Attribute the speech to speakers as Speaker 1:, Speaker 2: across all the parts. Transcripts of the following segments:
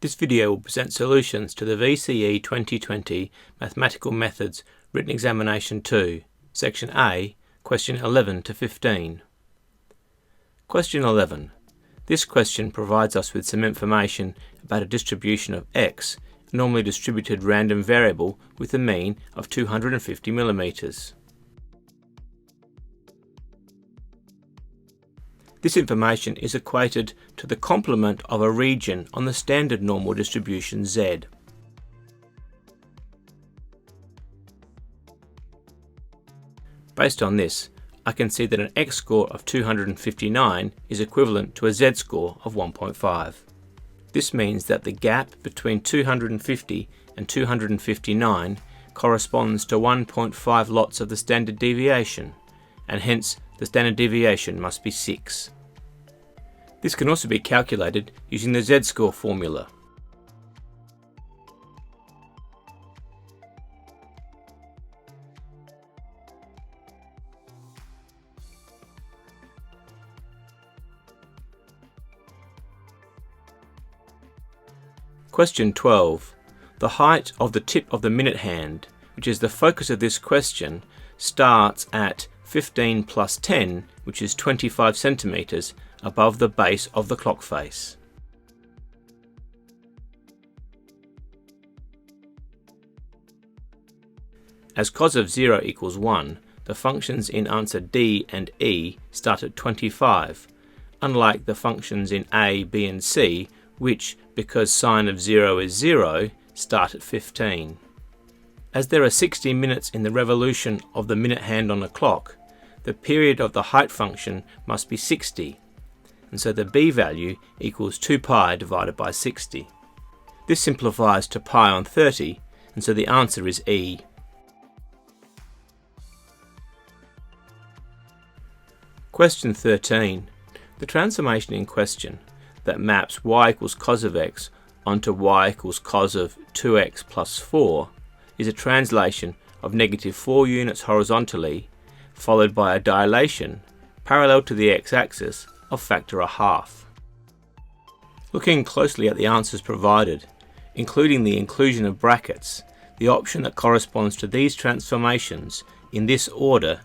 Speaker 1: This video will present solutions to the VCE 2020 Mathematical Methods Written Examination 2, Section A, Question 11 to 15. Question 11. This question provides us with some information about a distribution of x, a normally distributed random variable with a mean of 250 millimeters. This information is equated to the complement of a region on the standard normal distribution Z. Based on this, I can see that an x score of 259 is equivalent to a z score of 1.5. This means that the gap between 250 and 259 corresponds to 1.5 lots of the standard deviation, and hence the standard deviation must be 6. This can also be calculated using the z-score formula. Question 12. The height of the tip of the minute hand, which is the focus of this question, starts at 15 plus 10, which is 25 centimeters above the base of the clock face. As cos of 0 equals 1, the functions in answer D and E start at 25, unlike the functions in A, B and C, which, because sine of 0 is 0, start at 15. As there are 60 minutes in the revolution of the minute hand on a clock, the period of the height function must be 60, and so the b value equals 2 pi divided by 60. This simplifies to pi on 30, and so the answer is E. Question 13. The transformation in question that maps y equals cos of x onto y equals cos of 2x plus 4 is a translation of negative 4 units horizontally followed by a dilation parallel to the x-axis of factor 1/2. Looking closely at the answers provided, including the inclusion of brackets, the option that corresponds to these transformations in this order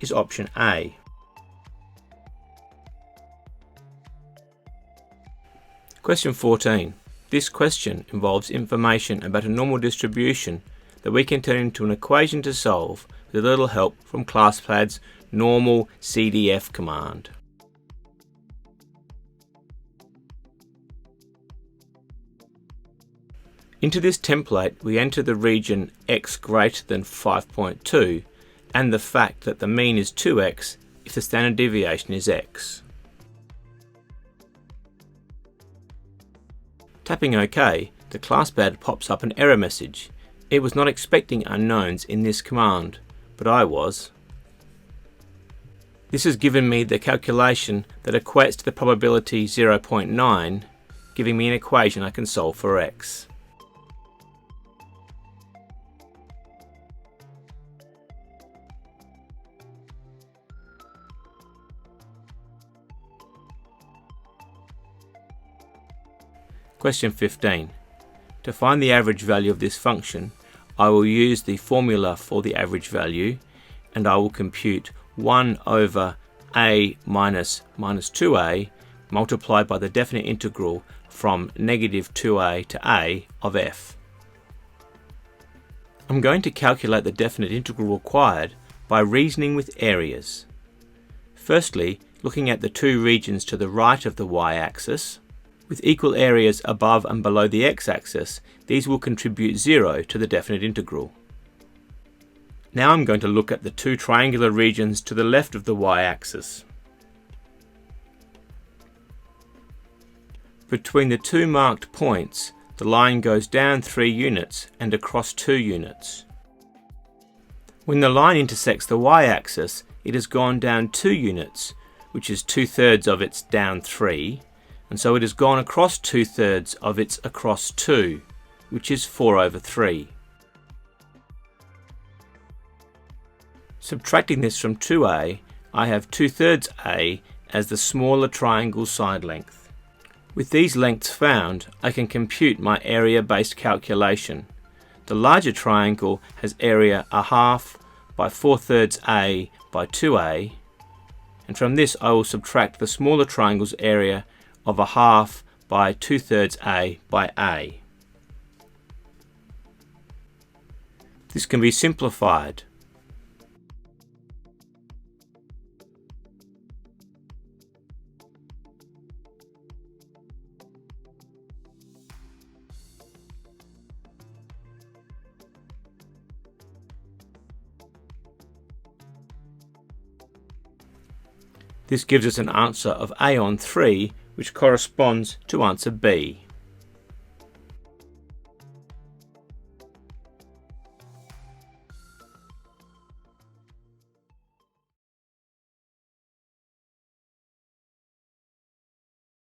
Speaker 1: is option A. Question 14. This question involves information about a normal distribution that we can turn into an equation to solve with a little help from ClassPad's normal CDF command. Into this template we enter the region x greater than 5.2 and the fact that the mean is 2x if the standard deviation is x. Tapping OK, the ClassPad pops up an error message. It was not expecting unknowns in this command, but I was. This has given me the calculation that equates to the probability 0.9, giving me an equation I can solve for x. Question 15. To find the average value of this function, I will use the formula for the average value and I will compute 1 over a minus 2a multiplied by the definite integral from negative 2a to a of f. I'm going to calculate the definite integral required by reasoning with areas. Firstly, looking at the two regions to the right of the y-axis, with equal areas above and below the x-axis, these will contribute 0 to the definite integral. Now I'm going to look at the two triangular regions to the left of the y-axis. Between the two marked points, the line goes down 3 units and across 2 units. When the line intersects the y-axis, it has gone down 2 units, which is 2/3 of its down 3, and so it has gone across 2/3 of its across 2, which is 4 over 3. Subtracting this from 2a, I have 2/3 a as the smaller triangle side length. With these lengths found, I can compute my area-based calculation. The larger triangle has area 1/2 by 4/3 A by 2A, and from this I will subtract the smaller triangle's area of 1/2 by 2/3 A by A. This can be simplified. This gives us an answer of A on 3, which corresponds to answer B.